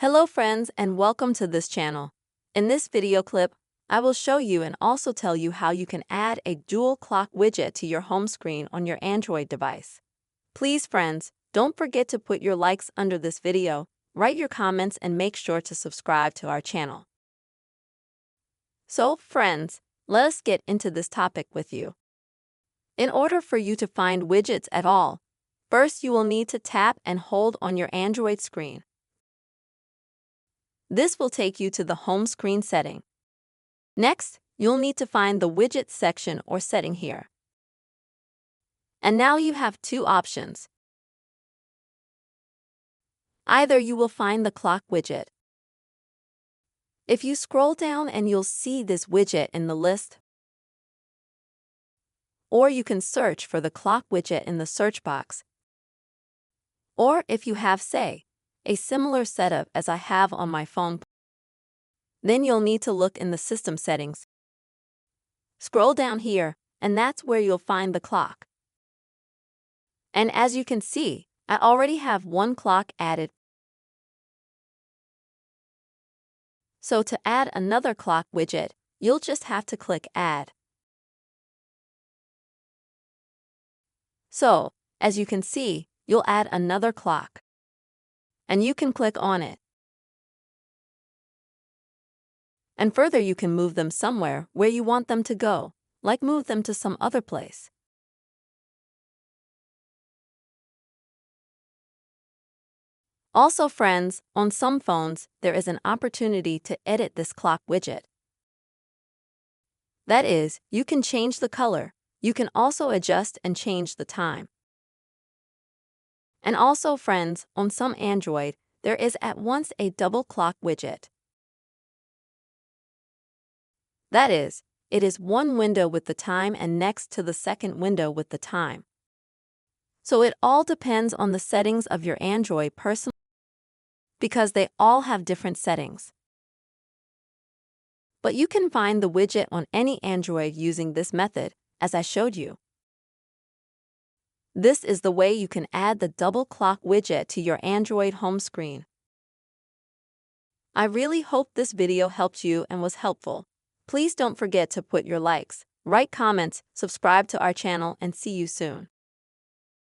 Hello friends and welcome to this channel. In this video clip, I will show you and also tell you how you can add a dual clock widget to your home screen on your Android device. Please friends, don't forget to put your likes under this video, write your comments and make sure to subscribe to our channel. So friends, let us get into this topic with you. In order for you to find widgets at all, first you will need to tap and hold on your Android screen. This will take you to the home screen setting. Next, you'll need to find the widgets section or setting here. And now you have two options. Either you will find the clock widget. If you scroll down and you'll see this widget in the list. Or you can search for the clock widget in the search box. Or if you have, say, a similar setup as I have on my phone, then you'll need to look in the system settings. Scroll down here, and that's where you'll find the clock. And as you can see, I already have one clock added. So to add another clock widget, you'll just have to click Add. So, as you can see, you'll add another clock. And you can click on it. And further you can move them somewhere where you want them to go, like move them to some other place. Also friends, on some phones, there is an opportunity to edit this clock widget. That is, you can change the color. You can also adjust and change the time. And also friends, on some Android, there is at once a double clock widget. That is, it is one window with the time and next to the second window with the time. So it all depends on the settings of your Android personally, because they all have different settings. But you can find the widget on any Android using this method, as I showed you. This is the way you can add the double clock widget to your Android home screen. I really hope this video helped you and was helpful. Please don't forget to put your likes, write comments, subscribe to our channel, and see you soon.